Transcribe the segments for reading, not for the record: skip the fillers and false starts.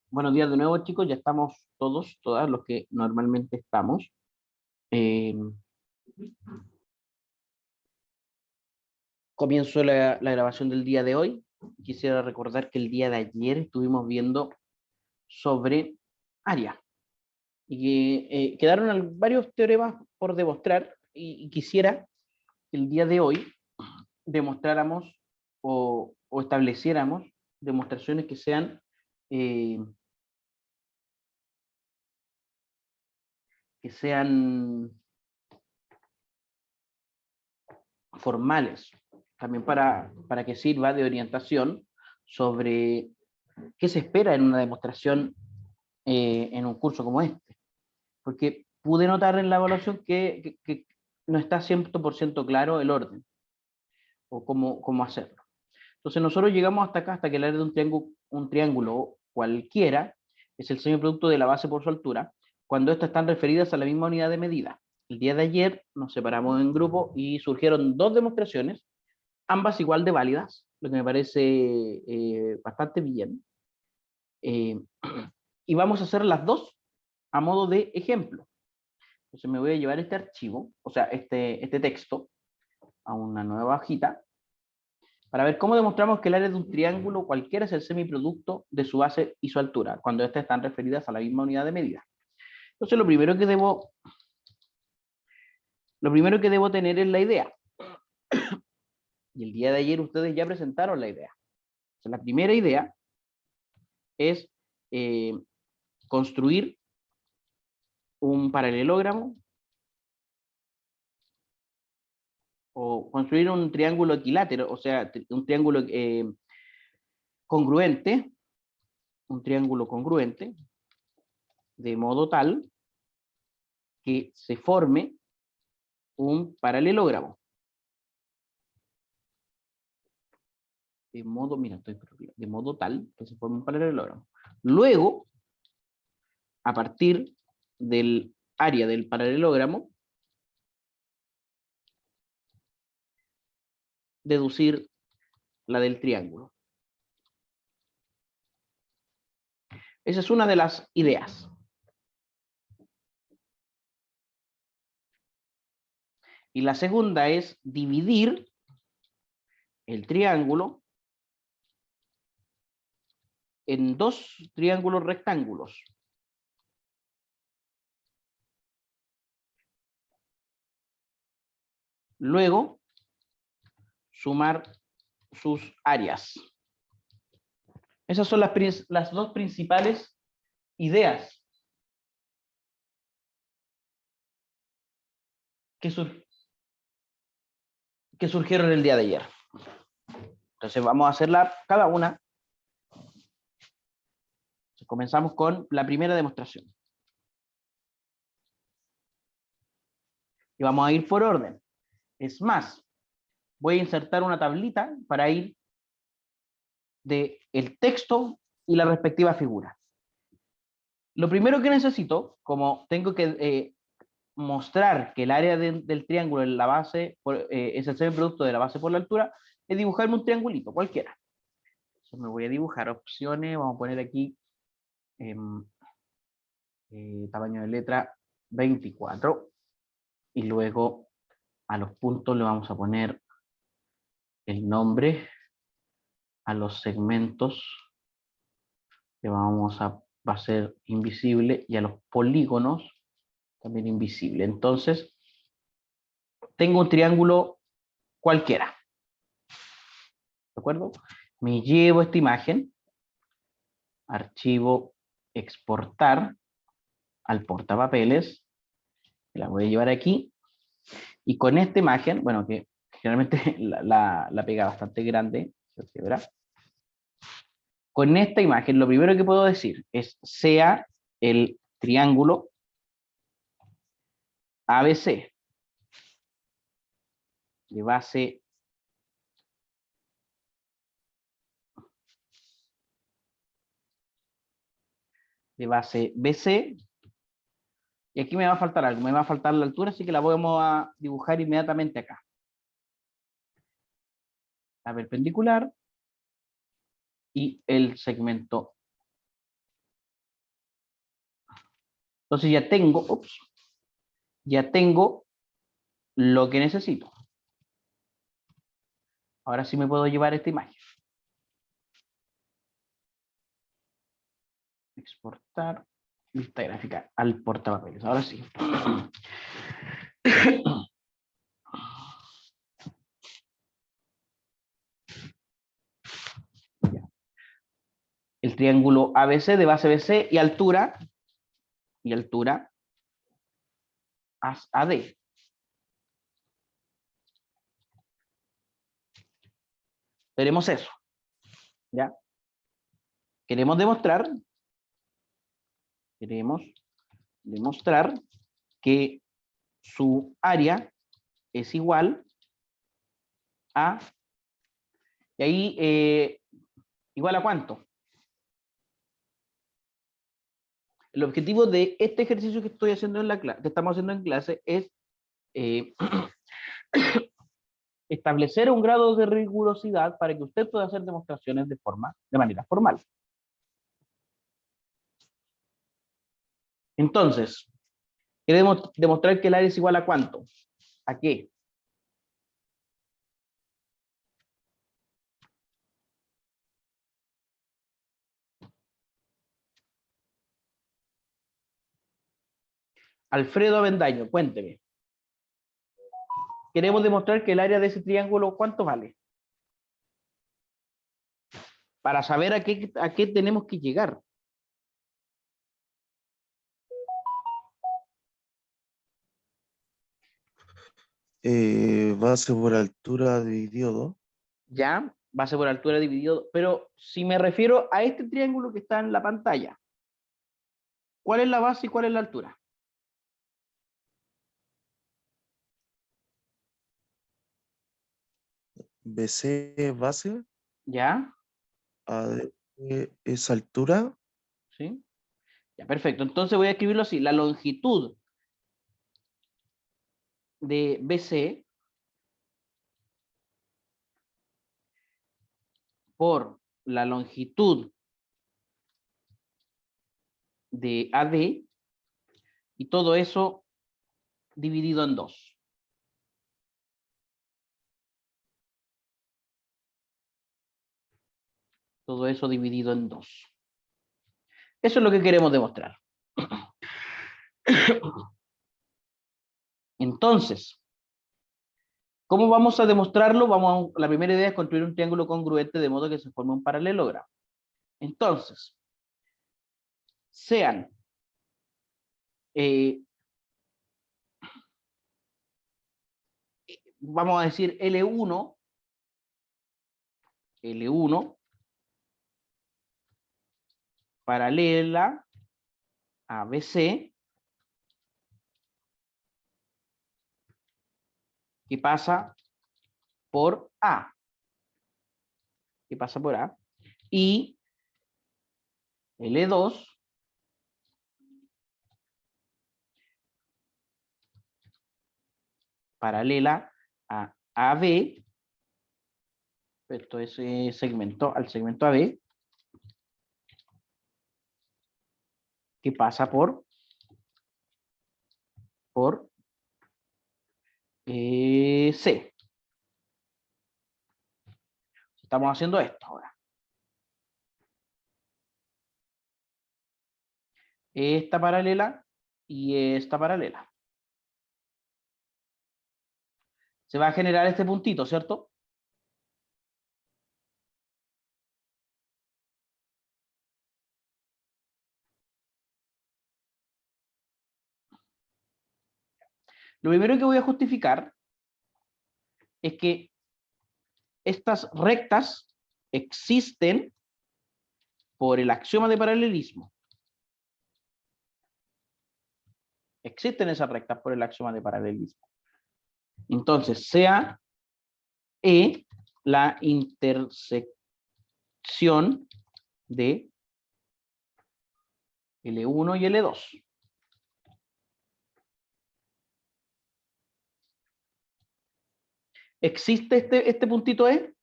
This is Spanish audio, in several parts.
Buenos días de nuevo, chicos. Ya estamos todos, todas los que normalmente estamos. Eh, Comienzo la grabación del día de hoy. Quisiera recordar que el día de ayer estuvimos viendo sobre área y que quedaron varios teoremas por demostrar y quisiera que el día de hoy demostráramos o estableciéramos demostraciones eh, que sean formales, también para que sirva de orientación sobre qué se espera en una demostración en un curso como este. Porque pude notar en la evaluación que no está 100% claro el orden o cómo hacerlo. Entonces nosotros llegamos hasta acá, hasta que el área de un triángulo cualquiera es el semiproducto de la base por su altura, cuando estas están referidas a la misma unidad de medida. El día de ayer nos separamos en grupo y surgieron dos demostraciones, ambas igual de válidas, lo que me parece bastante bien. Eh, y vamos a hacer las dos a modo de ejemplo. Entonces me voy a llevar este archivo, o sea, este texto, a una nueva hojita, para ver cómo demostramos que el área de un triángulo cualquiera es el semiproducto de su base y su altura, cuando estas están referidas a la misma unidad de medida. Entonces lo primero que debo tener es la idea. Y el día de ayer ustedes ya presentaron la idea. Entonces, la primera idea es construir un paralelogramo o construir un triángulo equilátero, o sea, un triángulo congruente, un triángulo congruente, de modo tal que se forme un paralelogramo. De modo tal que se forme un paralelogramo. Luego, a partir del área del paralelogramo, deducir la del triángulo. Esa es una de las ideas. Y la segunda es dividir el triángulo en dos triángulos rectángulos. Luego, sumar sus áreas. Esas son las dos principales ideas que surgieron el día de ayer. Entonces vamos a hacerla cada una. Entonces, comenzamos con la primera demostración. Y vamos a ir por orden. Es más, voy a insertar una tablita para ir de el texto y la respectiva figura. Lo primero que necesito, como tengo que mostrar que el área del triángulo en la base es el semiproducto de la base por la altura, es dibujarme un triangulito, cualquiera. Entonces me voy a dibujar opciones, vamos a poner aquí tamaño de letra 24, y luego a los puntos le vamos a poner el nombre, a los segmentos que va a ser invisible, y a los polígonos también invisible. Entonces, tengo un triángulo cualquiera, ¿de acuerdo? Me llevo esta imagen, archivo, exportar al portapapeles, la voy a llevar aquí, y con esta imagen, bueno, que generalmente la pega bastante grande, ¿se verá? Con esta imagen, lo primero que puedo decir es sea el triángulo ABC de base BC, y aquí me va a faltar algo, me va a faltar la altura, así que la vamos a dibujar inmediatamente acá. La perpendicular y el segmento Entonces ya tengo lo que necesito. Ahora sí me puedo llevar esta imagen. Exportar vista gráfica al portapapeles. Ahora sí. El triángulo ABC de base BC y altura AD. Tenemos eso, ¿ya? Queremos demostrar que su área es igual a, y ahí, ¿igual a cuánto? El objetivo de este ejercicio que estoy haciendo en la clase, que estamos haciendo en clase, es eh, establecer un grado de rigurosidad para que usted pueda hacer demostraciones de manera formal. Entonces, queremos demostrar que el área es igual a cuánto. ¿A qué? Alfredo Avendaño, cuénteme. Queremos demostrar que el área de ese triángulo, ¿cuánto vale? Para saber a qué tenemos que llegar. Base por altura dividido 2. Ya, base por altura dividido, pero si me refiero a este triángulo que está en la pantalla, ¿cuál es la base y cuál es la altura? BC base, ¿Ya? AD es altura, ¿Sí? Ya, perfecto. Entonces voy a escribirlo así. La longitud de BC por la longitud de AD y todo eso dividido en 2. Todo eso dividido en 2. Eso es lo que queremos demostrar. Entonces, ¿cómo vamos a demostrarlo? La primera idea es construir un triángulo congruente de modo que se forme un paralelogramo. Entonces, sean eh, vamos a decir L1 paralela a BC, que pasa por A, y L2 paralela a AB, esto es al segmento AB, que pasa por C. Estamos haciendo esto ahora. Esta paralela y esta paralela. Se va a generar este puntito, ¿cierto? Lo primero que voy a justificar es que estas rectas existen por el axioma de paralelismo. Existen esas rectas por el axioma de paralelismo. Entonces, sea E la intersección de L1 y L2. ¿Existe este puntito E?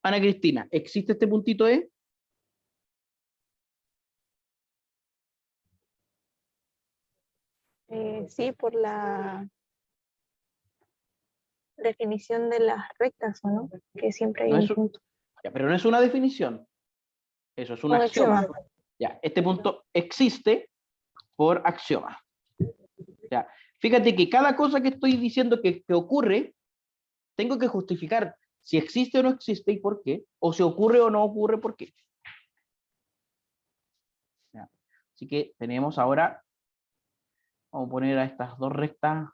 Ana Cristina, ¿existe este puntito E? Sí, por la definición de las rectas, ¿o no? Que siempre hay No un es, punto. ya, pero no es una definición, eso es un Un axioma. axioma. Ya, este punto existe por axioma. Ya, fíjate que cada cosa que estoy diciendo que ocurre, tengo que justificar si existe o no existe y por qué, o si ocurre o no ocurre, por qué. Ya. Así que tenemos ahora, vamos a poner a estas dos rectas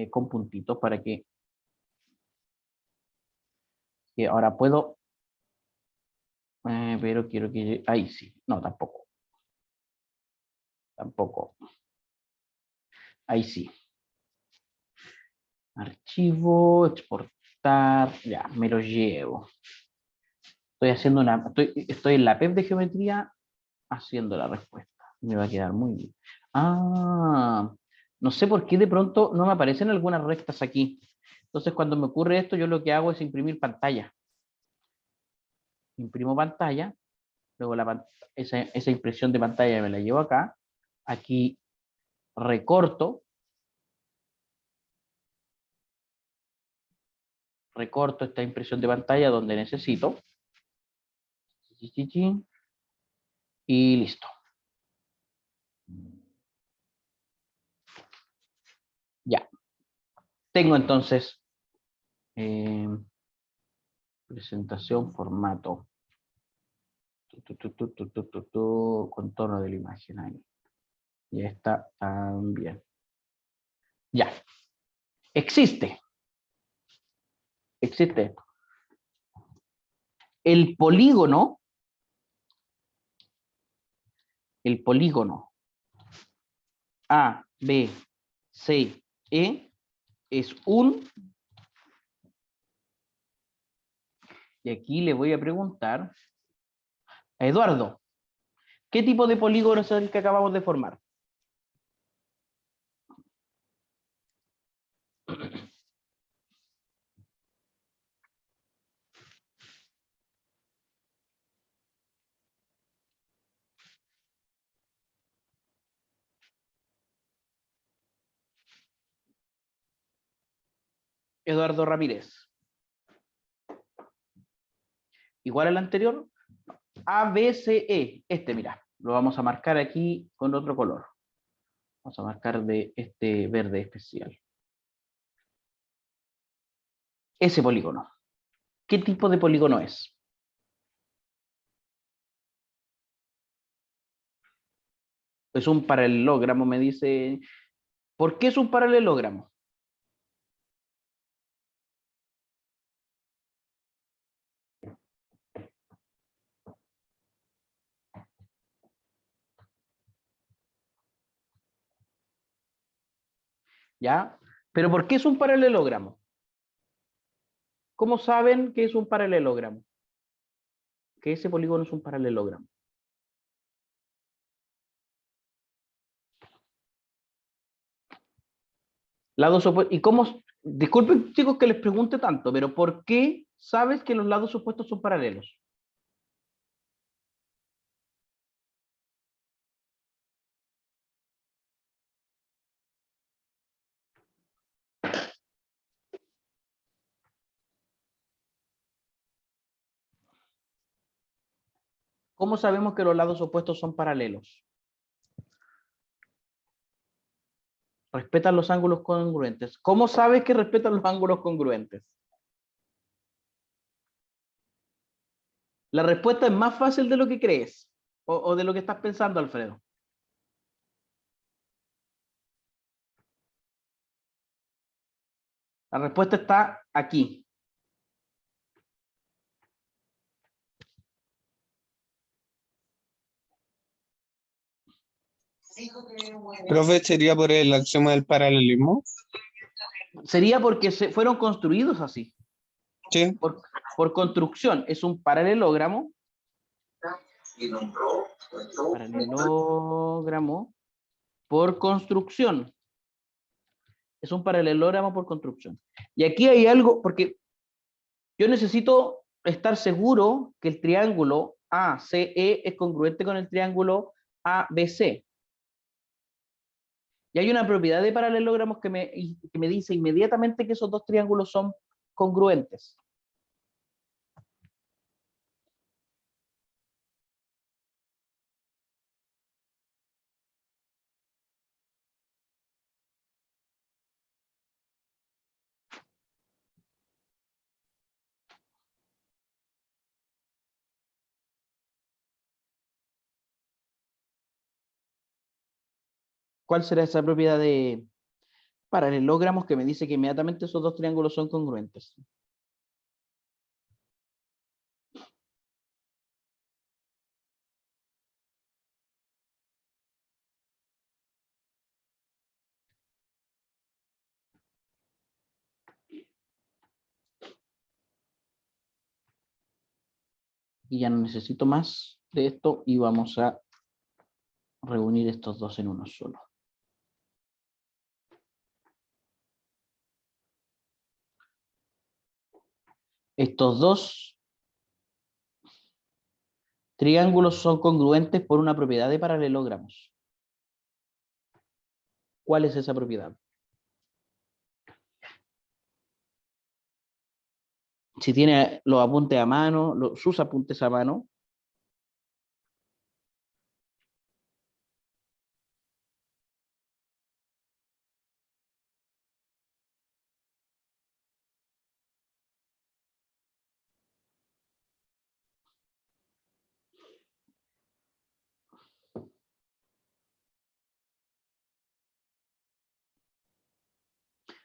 con puntitos para que ahora puedo, pero quiero que, ahí sí, no, tampoco, ahí sí. Archivo, exportar, ya, me lo llevo. Estoy haciendo estoy en la PEP de geometría haciendo la respuesta. Me va a quedar muy bien. Ah, no sé por qué de pronto no me aparecen algunas rectas aquí. Entonces, cuando me ocurre esto, yo lo que hago es imprimir pantalla. Imprimo pantalla, luego esa impresión de pantalla me la llevo acá. Aquí recorto esta impresión de pantalla donde necesito. Y listo. Ya. Tengo entonces presentación, formato. Contorno de la imagen ahí. Y esta también. Ya. Existe. Existe esto. El polígono A, B, C, E es un, y aquí le voy a preguntar a Eduardo, ¿qué tipo de polígono es el que acabamos de formar? Eduardo Ramírez. Igual al anterior, A, B, C, E. Este, mira, lo vamos a marcar aquí con otro color. Vamos a marcar de este verde especial. Ese polígono. ¿Qué tipo de polígono es? Es un paralelogramo, me dice. ¿Por qué es un paralelogramo? ¿Ya? ¿Pero por qué es un paralelogramo? ¿Cómo saben que es un paralelogramo? Que ese polígono es un paralelogramo. Lados opuestos. ¿Y cómo? Disculpen, chicos, que les pregunte tanto, pero ¿por qué sabes que los lados opuestos son paralelos? ¿Cómo sabemos que los lados opuestos son paralelos? Respetan los ángulos congruentes. ¿Cómo sabes que respetan los ángulos congruentes? La respuesta es más fácil de lo que crees o de lo que estás pensando, Alfredo. La respuesta está aquí. Profe, ¿sería por el axioma del paralelismo? Sería porque fueron construidos así. Sí. Por construcción. Es un paralelogramo. Paralelogramo por construcción. Es un paralelogramo por construcción. Y aquí hay algo, porque Yo necesito estar seguro que el triángulo ACE es congruente con el triángulo ABC. Y hay una propiedad de paralelogramos que me dice inmediatamente que esos dos triángulos son congruentes. ¿Cuál será esa propiedad de paralelogramos que me dice que inmediatamente esos dos triángulos son congruentes? Y ya no necesito más de esto y vamos a reunir estos dos en uno solo. Estos dos triángulos son congruentes por una propiedad de paralelogramos. ¿Cuál es esa propiedad? Si tiene los apuntes a mano, sus apuntes a mano.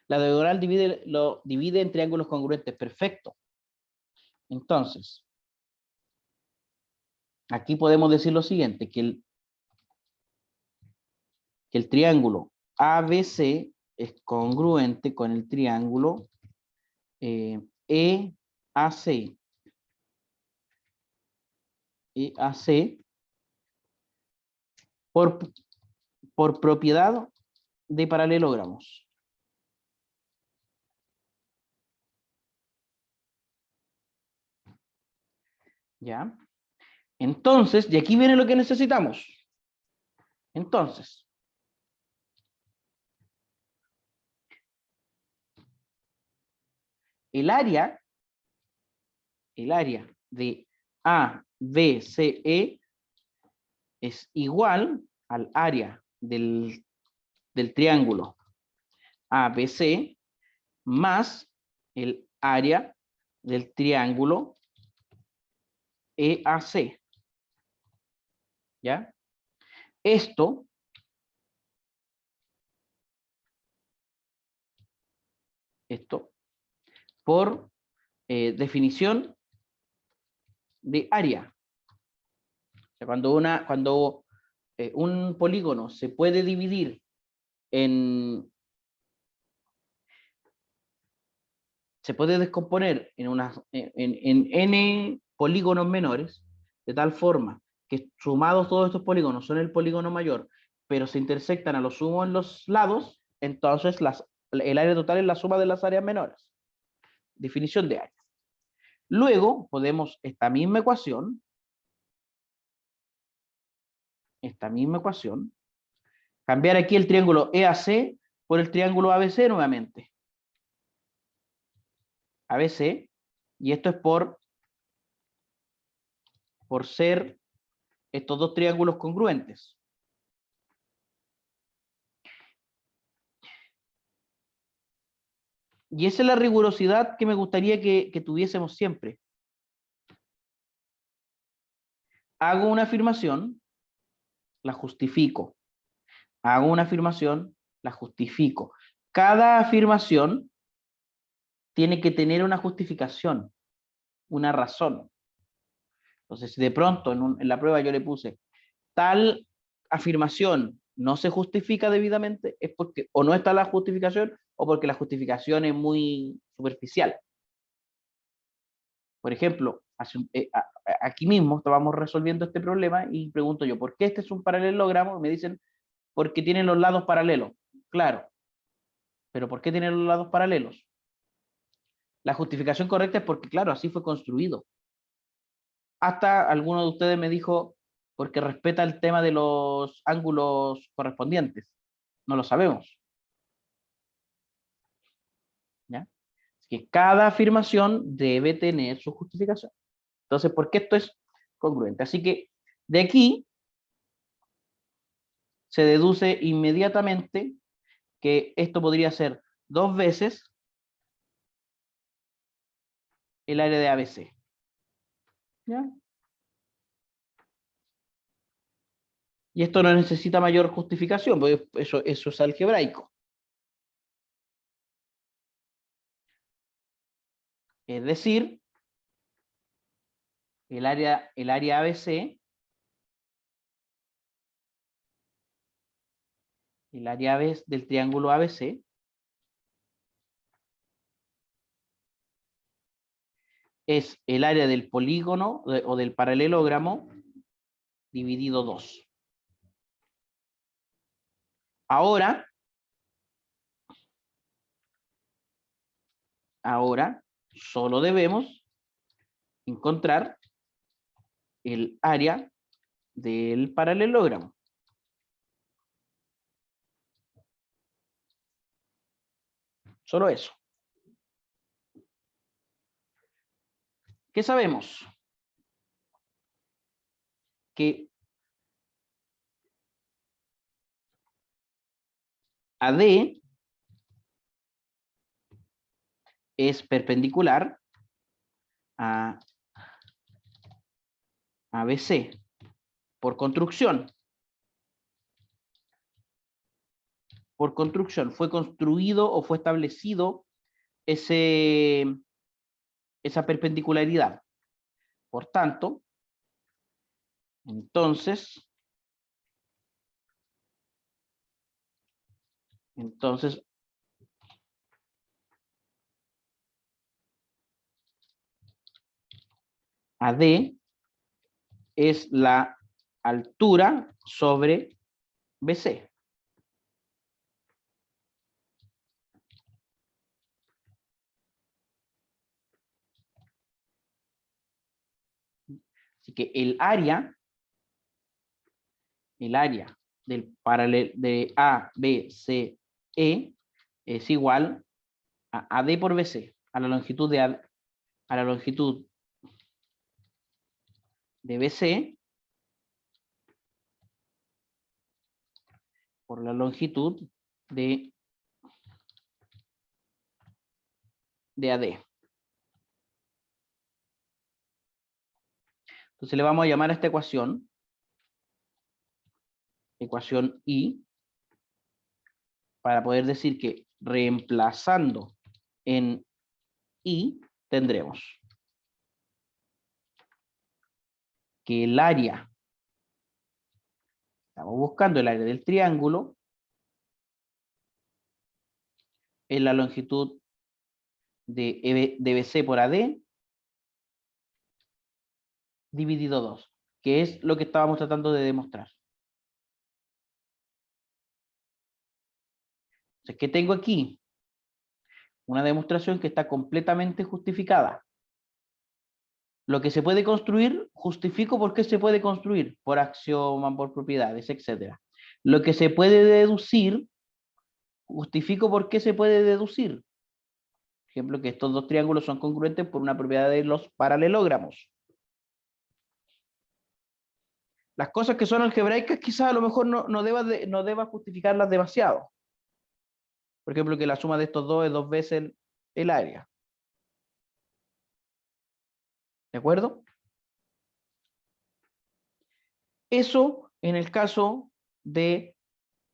La diagonal lo divide en triángulos congruentes. Perfecto. Entonces, aquí podemos decir lo siguiente, que el triángulo ABC es congruente con el triángulo EAC. EAC por propiedad de paralelogramos. ¿Ya? Entonces, y aquí viene lo que necesitamos. Entonces, el área de ABCE es igual al área del triángulo ABC más el área del triángulo EAC. ¿Ya? Esto por definición de área. O sea, cuando un polígono se puede dividir se puede descomponer en n polígonos menores, de tal forma que sumados todos estos polígonos son el polígono mayor, pero se intersectan a lo sumo en los lados, entonces el área total es la suma de las áreas menores. Definición de área. Luego podemos esta misma ecuación, cambiar aquí el triángulo EAC por el triángulo ABC nuevamente. ABC, y esto es por ser estos dos triángulos congruentes. Y esa es la rigurosidad que me gustaría que tuviésemos siempre. Hago una afirmación, la justifico. Hago una afirmación, la justifico. Cada afirmación tiene que tener una justificación, una razón. Entonces, si de pronto en la prueba yo le puse tal afirmación no se justifica debidamente, es porque o no está la justificación o porque la justificación es muy superficial. Por ejemplo, aquí mismo estábamos resolviendo este problema y pregunto yo, ¿por qué este es un paralelogramo? Me dicen, porque tienen los lados paralelos. Claro, pero ¿por qué tienen los lados paralelos? La justificación correcta es porque, claro, así fue construido. Hasta alguno de ustedes me dijo, porque respeta el tema de los ángulos correspondientes. No lo sabemos. ¿Ya? Así que cada afirmación debe tener su justificación. Entonces, ¿por qué esto es congruente? Así que de aquí se deduce inmediatamente que esto podría ser 2 veces el área de ABC. ¿Ya? Y esto no necesita mayor justificación, porque eso es algebraico. Es decir, el área ABC, el área del triángulo ABC, es el área del polígono o del paralelogramo dividido 2. Ahora solo debemos encontrar el área del paralelogramo. Solo eso. ¿Qué sabemos? Que AD es perpendicular a ABC por construcción. Por construcción, fue construido o fue establecido esa perpendicularidad. Por tanto, entonces AD es la altura sobre BC. Así que el área del paralelo de A, B, C, E es igual a AD por BC, a la longitud de BC por la longitud de AD. Entonces le vamos a llamar a esta ecuación I, para poder decir que reemplazando en I tendremos que el área, estamos buscando el área del triángulo, es la longitud de BC por AD dividido 2, que es lo que estábamos tratando de demostrar. Entonces, ¿qué tengo aquí? Una demostración que está completamente justificada. Lo que se puede construir, justifico por qué se puede construir, por axioma, por propiedades, etc. Lo que se puede deducir, justifico por qué se puede deducir. Por ejemplo, que estos dos triángulos son congruentes por una propiedad de los paralelogramos. Las cosas que son algebraicas quizás a lo mejor no deba justificarlas demasiado. Por ejemplo, que la suma de estos dos es 2 veces el área. ¿De acuerdo? Eso en el caso de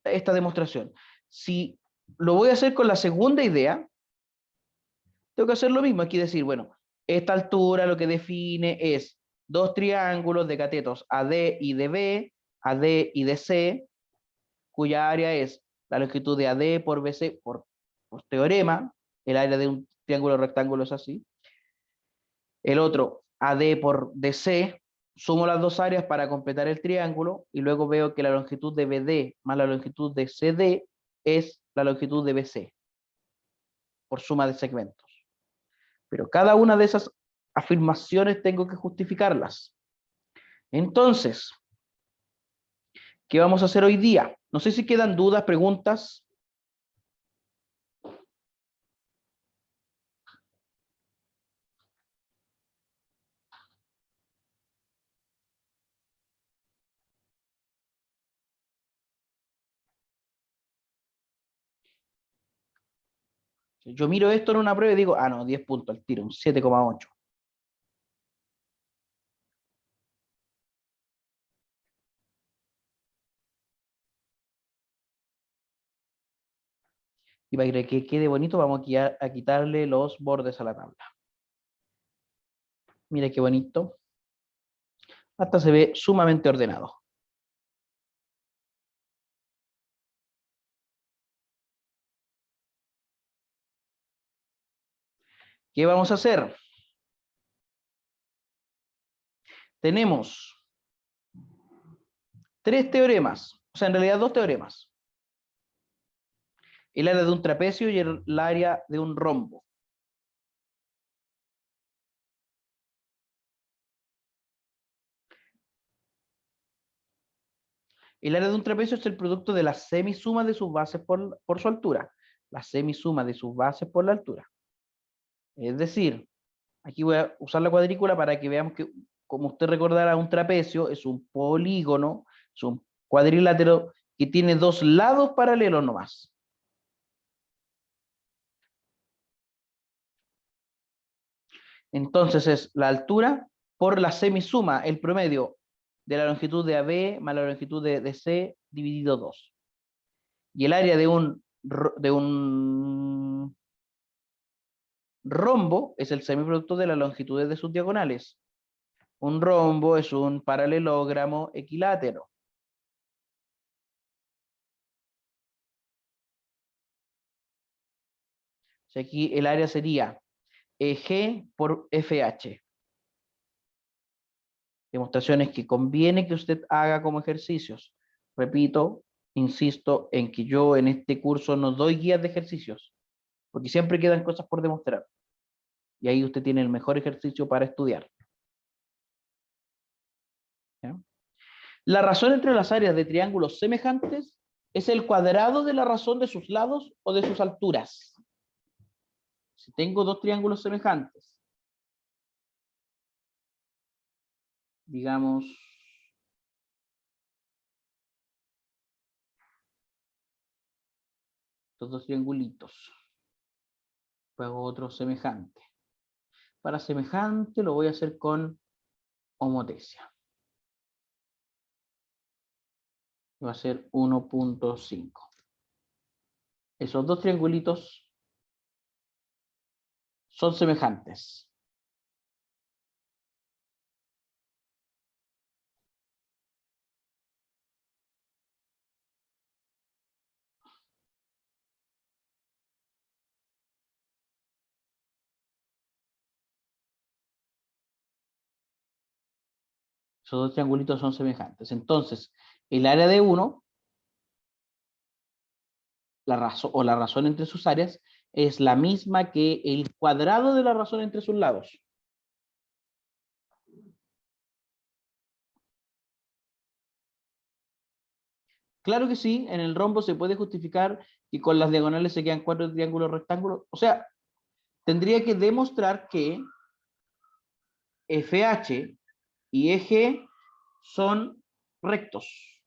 esta demostración. Si lo voy a hacer con la segunda idea, tengo que hacer lo mismo. Aquí decir, bueno, esta altura lo que define es dos triángulos de catetos AD y DB, AD y DC, cuya área es la longitud de AD por BC por teorema. El área de un triángulo rectángulo es así. El otro, AD por DC, sumo las dos áreas para completar el triángulo y luego veo que la longitud de BD más la longitud de CD es la longitud de BC por suma de segmentos. Pero cada una de esas afirmaciones tengo que justificarlas. Entonces, ¿qué vamos a hacer hoy día? No sé si quedan dudas, preguntas. Yo miro esto en una prueba y digo, ah, no, 10 puntos al tiro, un 7,8. Y para que quede bonito, vamos a quitarle los bordes a la tabla. Mira qué bonito. Hasta se ve sumamente ordenado. ¿Qué vamos a hacer? Tenemos 3 teoremas, o sea, en realidad 2 teoremas. El área de un trapecio y el área de un rombo. El área de un trapecio es el producto de la semisuma de sus bases por su altura. La semisuma de sus bases por la altura. Es decir, aquí voy a usar la cuadrícula para que veamos que, como usted recordará, un trapecio es un polígono, es un cuadrilátero que tiene 2 lados paralelos nomás. Entonces es la altura por la semisuma, el promedio de la longitud de AB más la longitud de DC dividido 2. Y el área de un rombo es el semiproducto de las longitudes de sus diagonales. Un rombo es un paralelogramo equilátero. O sea, aquí el área sería G por FH. Demostraciones que conviene que usted haga como ejercicios. Repito, insisto en que yo en este curso no doy guías de ejercicios, porque siempre quedan cosas por demostrar. Y ahí usted tiene el mejor ejercicio para estudiar. ¿Ya? La razón entre las áreas de triángulos semejantes es el cuadrado de la razón de sus lados o de sus alturas. Si tengo 2 triángulos semejantes, digamos, estos 2 triangulitos, luego otro semejante. Para semejante lo voy a hacer con homotesia. Va a ser 1.5. Esos 2 triangulitos son semejantes. Esos 2 triangulitos son semejantes. Entonces, el área de uno, la razón entre sus áreas, es la misma que el cuadrado de la razón entre sus lados. Claro que sí, en el rombo se puede justificar y con las diagonales se quedan 4 triángulos rectángulos. O sea, tendría que demostrar que FH y EG son rectos,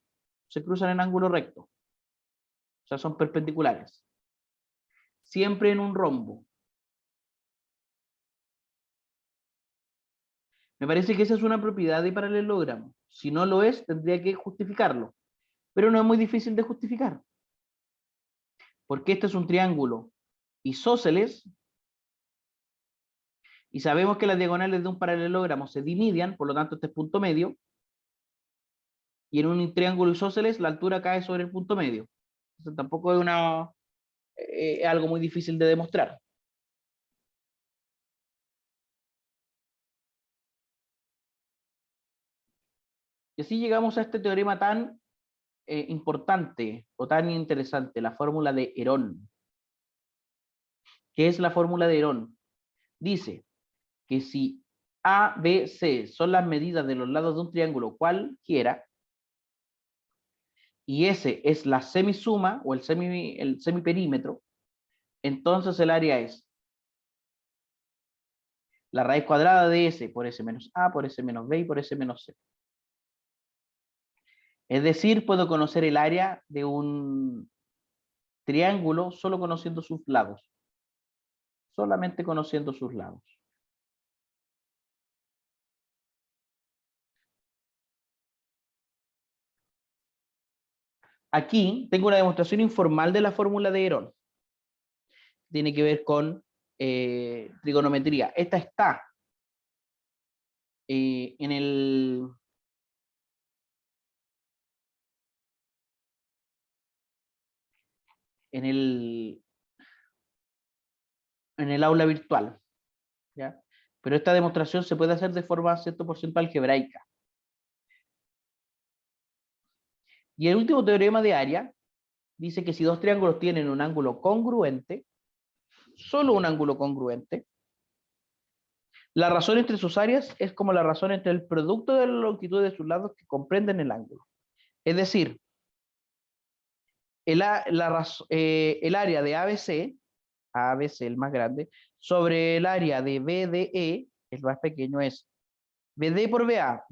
se cruzan en ángulo recto, o sea, son perpendiculares. Siempre en un rombo. Me parece que esa es una propiedad de paralelogramo. Si no lo es, tendría que justificarlo. Pero no es muy difícil de justificar. Porque este es un triángulo isósceles y sabemos que las diagonales de un paralelogramo se dividen, por lo tanto este es punto medio, y en un triángulo isósceles la altura cae sobre el punto medio. Entonces tampoco es algo muy difícil de demostrar. Y así llegamos a este teorema tan importante o tan interesante, la fórmula de Herón. ¿Qué es la fórmula de Herón? dice que si A, B, C son las medidas de los lados de un triángulo cualquiera, y S es la semisuma o el semiperímetro, entonces el área es la raíz cuadrada de S por S menos A, por S menos B y por S menos C. Es decir, puedo conocer el área de un triángulo solo conociendo sus lados. Solamente conociendo sus lados. Aquí tengo una demostración informal de la fórmula de Herón. Tiene que ver con trigonometría. Esta está en el aula virtual, ¿ya? Pero esta demostración se puede hacer de forma 100% algebraica. Y el último teorema de área dice que si dos triángulos tienen un ángulo congruente, solo un ángulo congruente, la razón entre sus áreas es como la razón entre el producto de la longitud de sus lados que comprenden el ángulo. Es decir, el área de ABC, el más grande, sobre el área de BDE, el más pequeño, es BD por BA,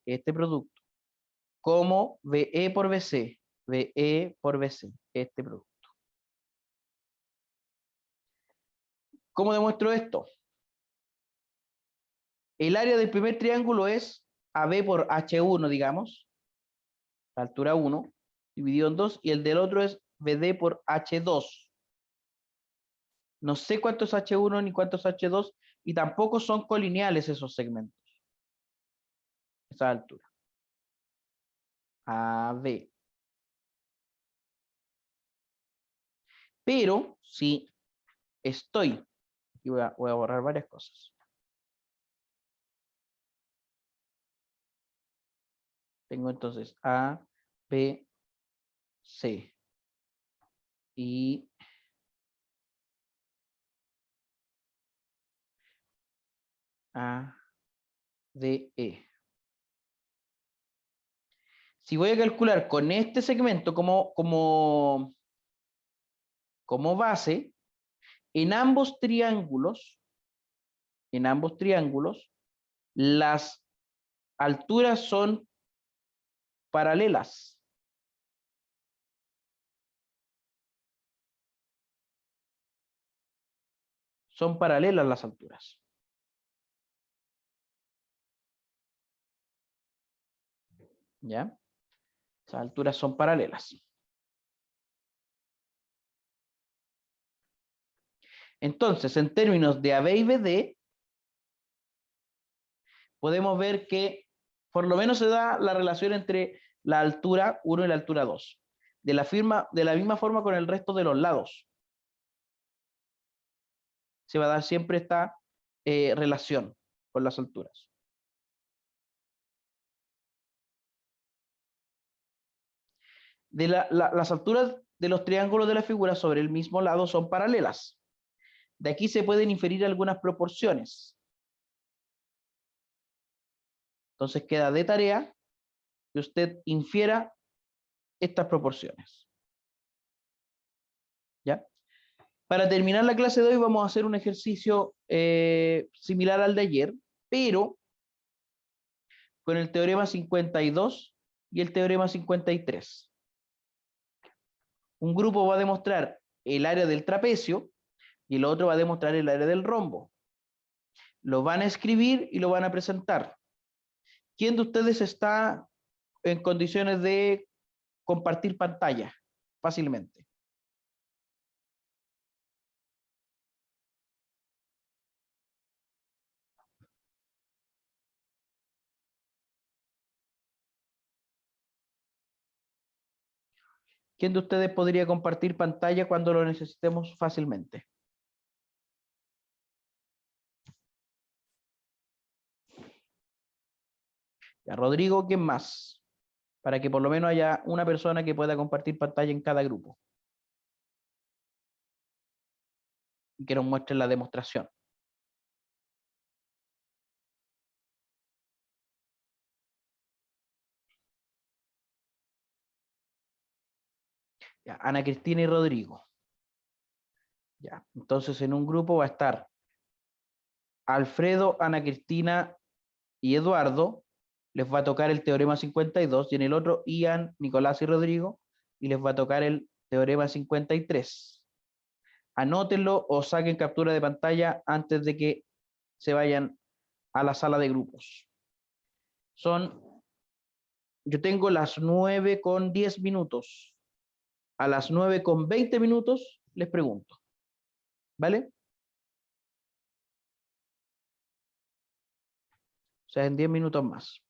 este producto, como BE por BC, este producto. ¿Cómo demuestro esto? El área del primer triángulo es AB por H1, digamos, la altura 1, dividido en 2, y el del otro es BD por H2. No sé cuánto es H1 ni cuánto es H2, y tampoco son colineales esos segmentos. Esa altura. AB. Pero si estoy, y voy a borrar varias cosas. Tengo entonces A, B, C. Y A, D, E. Si voy a calcular con este segmento como base, en ambos triángulos, las alturas son paralelas. Son paralelas las alturas. ¿Ya? Esas alturas son paralelas. Entonces, en términos de AB y BD, podemos ver que por lo menos se da la relación entre la altura 1 y la altura 2. De la misma forma con el resto de los lados. Se va a dar siempre esta relación con las alturas. Las alturas de los triángulos de la figura sobre el mismo lado son paralelas. De aquí se pueden inferir algunas proporciones. Entonces queda de tarea que usted infiera estas proporciones. ¿Ya? Para terminar la clase de hoy vamos a hacer un ejercicio similar al de ayer, pero con el teorema 52 y el teorema 53. Un grupo va a demostrar el área del trapecio y el otro va a demostrar el área del rombo. Lo van a escribir y lo van a presentar. ¿Quién de ustedes está en condiciones de compartir pantalla fácilmente? ¿Quién de ustedes podría compartir pantalla cuando lo necesitemos fácilmente? Ya, Rodrigo, ¿quién más? Para que por lo menos haya una persona que pueda compartir pantalla en cada grupo. Y que nos muestre la demostración. Ya, Ana Cristina y Rodrigo. Ya, entonces en un grupo va a estar Alfredo, Ana Cristina y Eduardo. Les va a tocar el teorema 52, y en el otro Ian, Nicolás y Rodrigo, y les va a tocar el teorema 53. Anótenlo o saquen captura de pantalla antes de que se vayan a la sala de grupos. Yo tengo las 9:10. A las 9:20 les pregunto. ¿Vale? O sea, en 10 minutos más.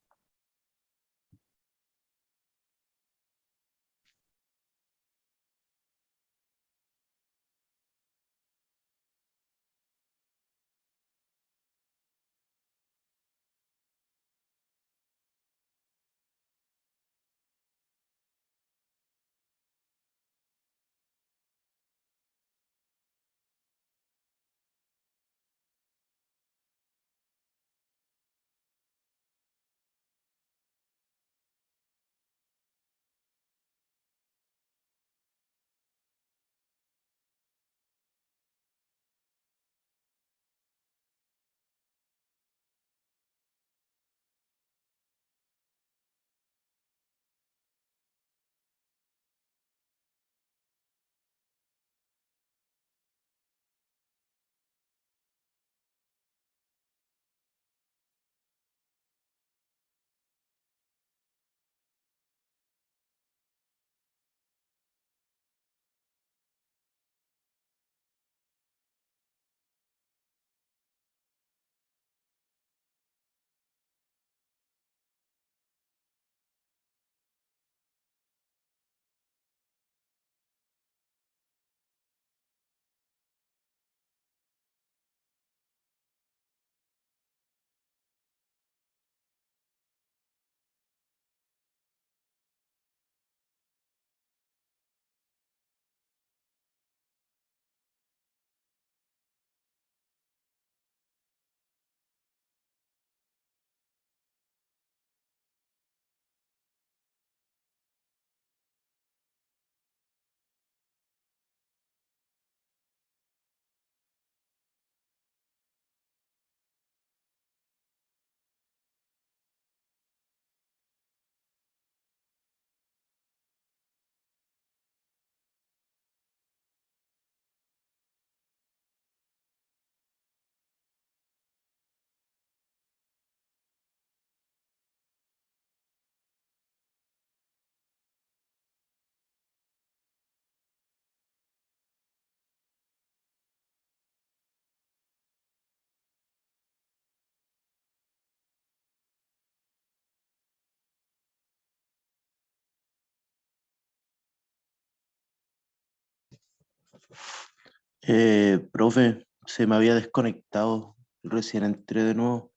Profe, se me había desconectado. Recién entré de nuevo.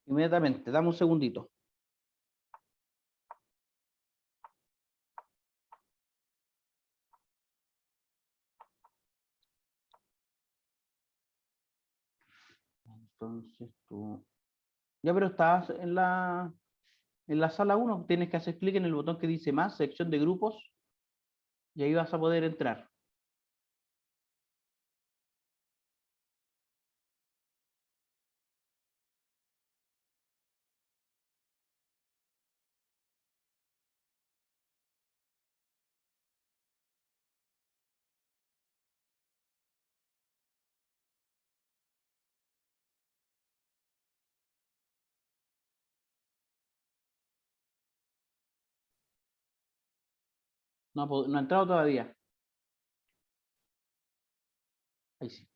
Inmediatamente, dame un segundito. Entonces tú... Ya, pero estás en la sala 1. Tienes que hacer clic en el botón que dice más, sección de grupos, y ahí vas a poder entrar. No ha entrado todavía. Ahí sí.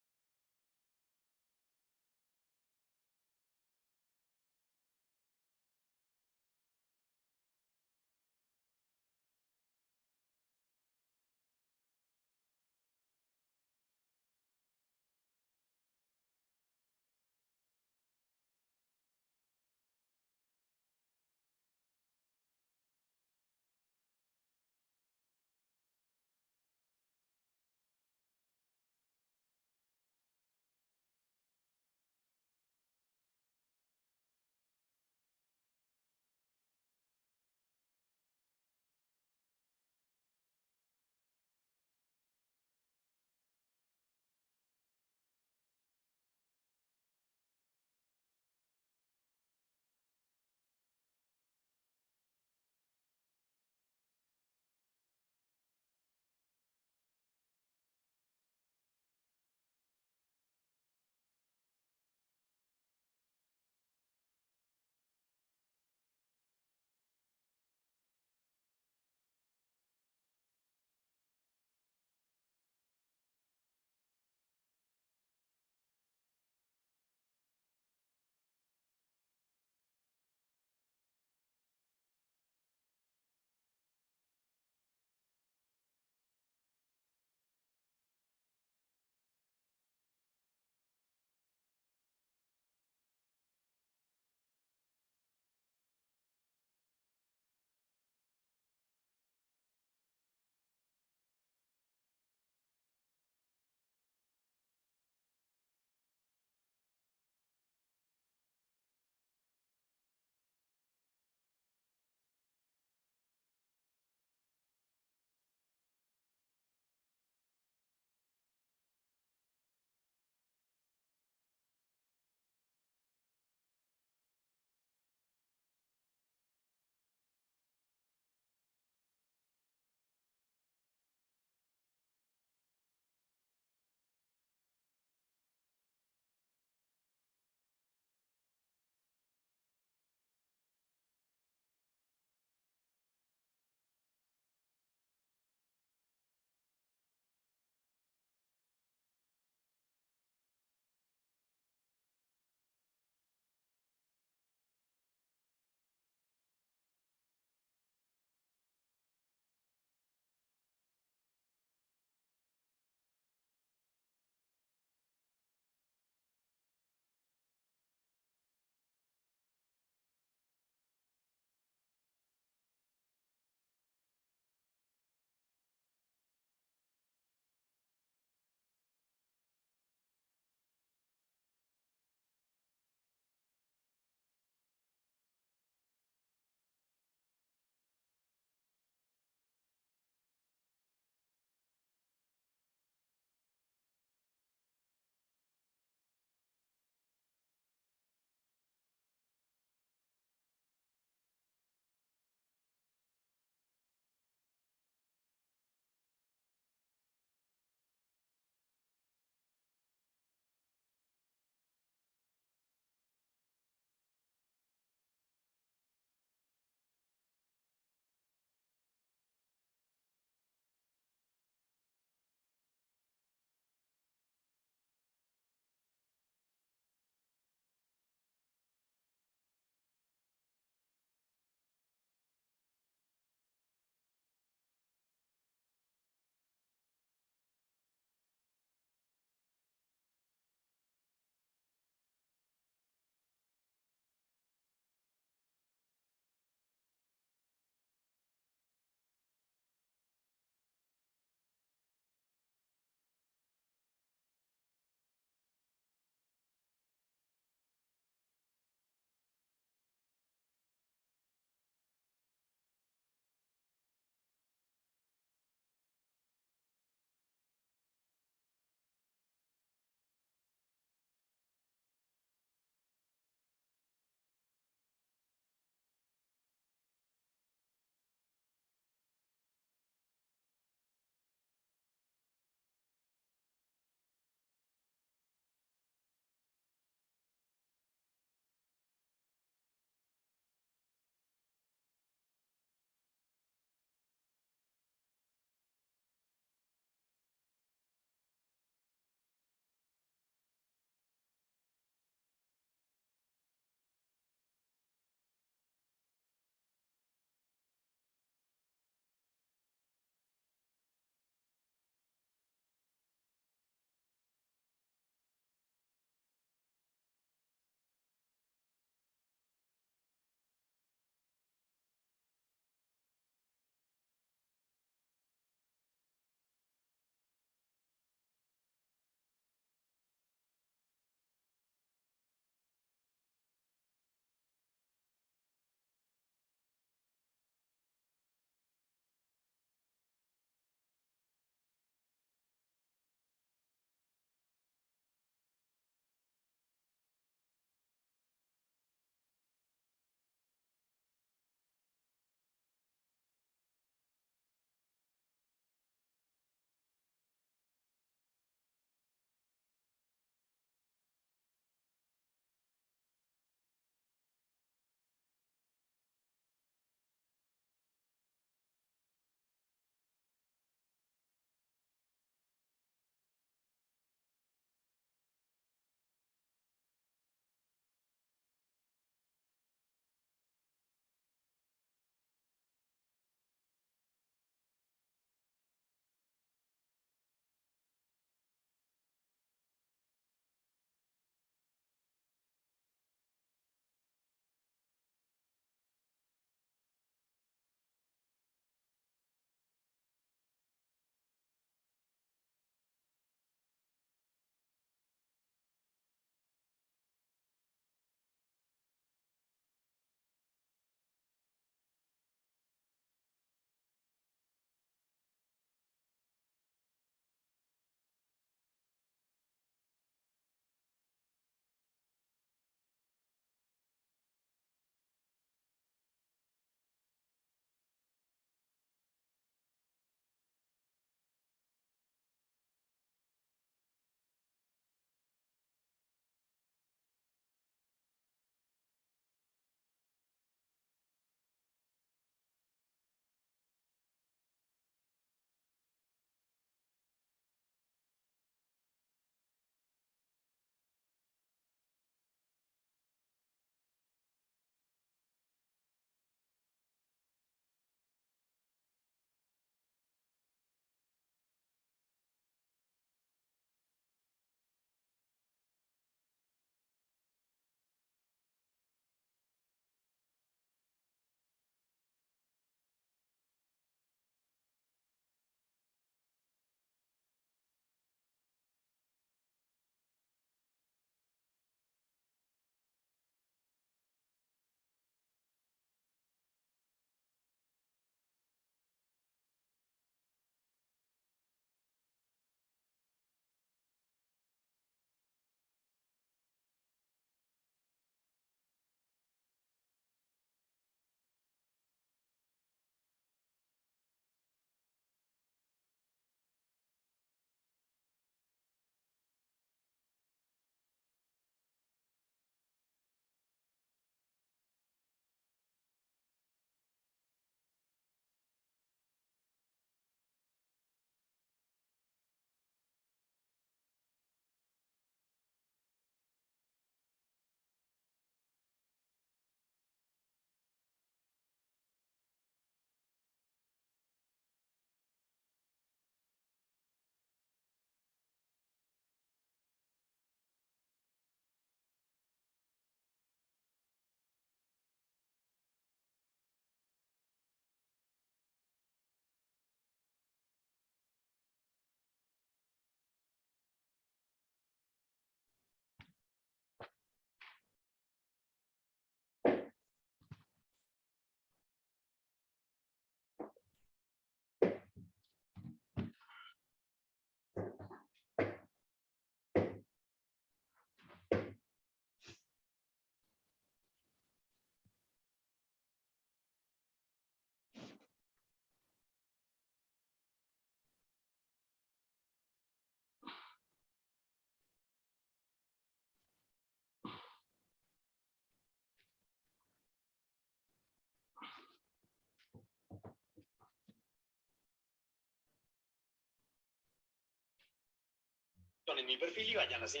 en mi perfil y vayan así.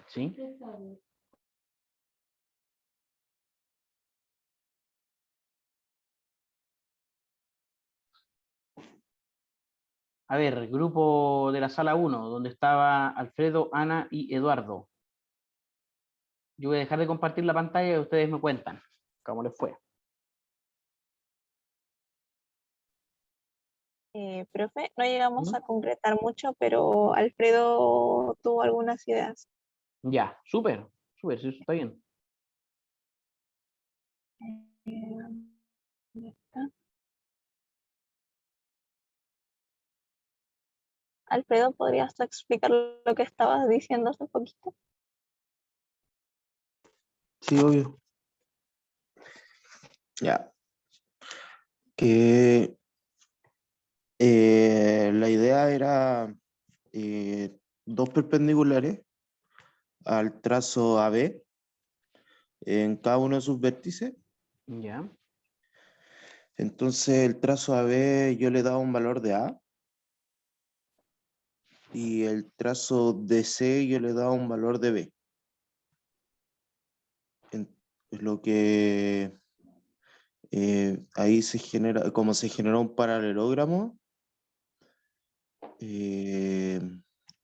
¿Sí? A ver, grupo de la sala 1, donde estaba Alfredo, Ana y Eduardo. Yo voy a dejar de compartir la pantalla y ustedes me cuentan cómo les fue. Profe, no llegamos ¿Mm? a concretar mucho, pero Alfredo tuvo algunas ideas. Ya, súper, súper, sí, eso está bien. ¿Dónde está? Alfredo, ¿podrías explicar lo que estabas diciendo hace poquito? Sí, obvio. Ya. Que la idea era dos perpendiculares al trazo AB en cada uno de sus vértices. Ya, Entonces el trazo AB yo le daba un valor de A y el trazo DC yo le daba un valor de B. Es lo que ahí se genera, como se generó un paralelogramo,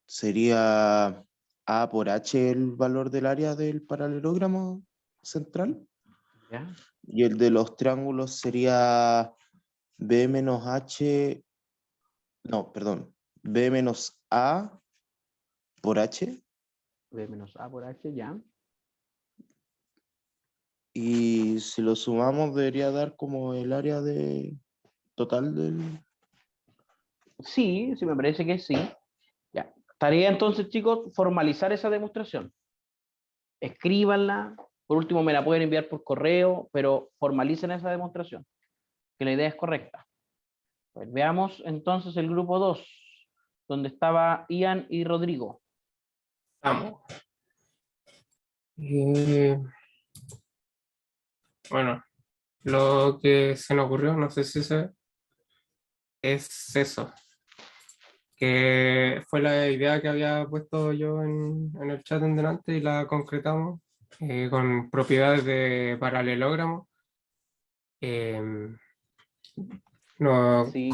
sería A por H el valor del área del paralelogramo central. ya, Y el de los triángulos sería B menos H, no, perdón, B menos A por H. B menos A por H, ya. Y si lo sumamos debería dar como el área total del... Sí, sí, me parece que sí. Ya. Tarea entonces, chicos, formalizar esa demostración. Escríbanla, por último me la pueden enviar por correo, pero formalicen esa demostración, que la idea es correcta. Pues veamos entonces el grupo 2, donde estaba Ian y Rodrigo. Vamos. Eh, bueno, lo que se nos ocurrió, no sé si es eso, que fue la idea que había puesto yo en el chat en delante y la concretamos con propiedades de paralelogramo. Eh, Sí,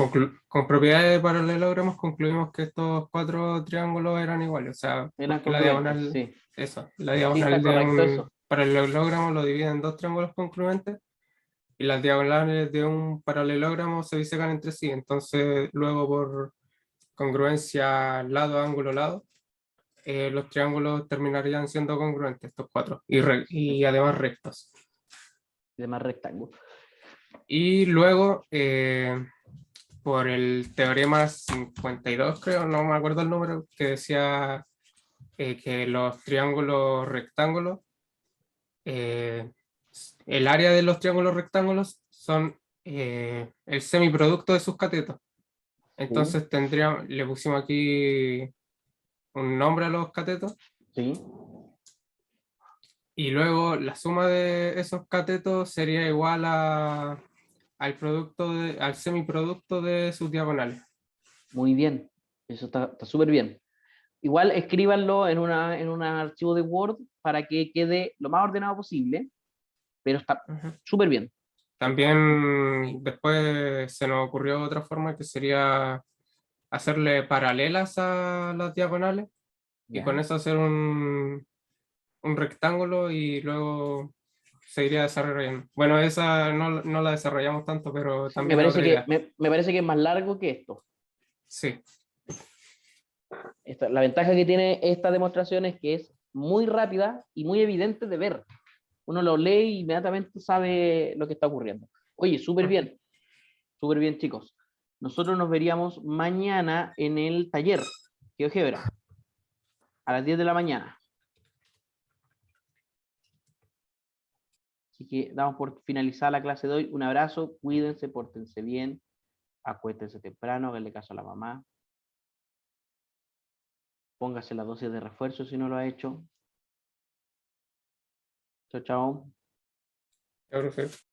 con propiedades de paralelogramos concluimos que estos cuatro triángulos eran iguales, o sea, eran porque la congruentes, diagonal, sí. eso, la Sí, está diagonal de correcto un eso. paralelogramo lo divide en dos triángulos congruentes y las diagonales de un paralelogramo se bisecan entre sí, entonces luego por congruencia lado, ángulo, lado, los triángulos terminarían siendo congruentes, estos cuatro, y además rectos. De más rectángulo. Y luego, por el teorema 52, creo, no me acuerdo el número, que decía que los triángulos rectángulos, eh, el área de los triángulos rectángulos son el semiproducto de sus catetos. Sí, Entonces le pusimos aquí un nombre a los catetos sí. y luego la suma de esos catetos sería igual al al semiproducto de sus diagonales. Muy bien. Eso está súper bien. Igual escríbanlo en un archivo de Word para que quede lo más ordenado posible, pero está Ujú. súper bien. También después se nos ocurrió otra forma que sería hacerle paralelas a las diagonales y con ¿Ya? eso hacer un rectángulo y luego se iría desarrollando. Bueno, esa no la desarrollamos tanto, pero Sí, me también es parece otra que, idea. me parece que es más largo que esto. Sí, La ventaja que tiene esta demostración es que es muy rápida y muy evidente de ver. Uno lo lee y inmediatamente sabe lo que está ocurriendo. Oye, súper bien, chicos. Nosotros nos veríamos mañana en el taller GeoGebra a las 10 de la mañana. Así que damos por finalizada la clase de hoy. Un abrazo, cuídense, pórtense bien, acuéstense temprano, háganle caso a la mamá. Póngase la dosis de refuerzo si no lo ha hecho. Chao, chao. Ya, profe.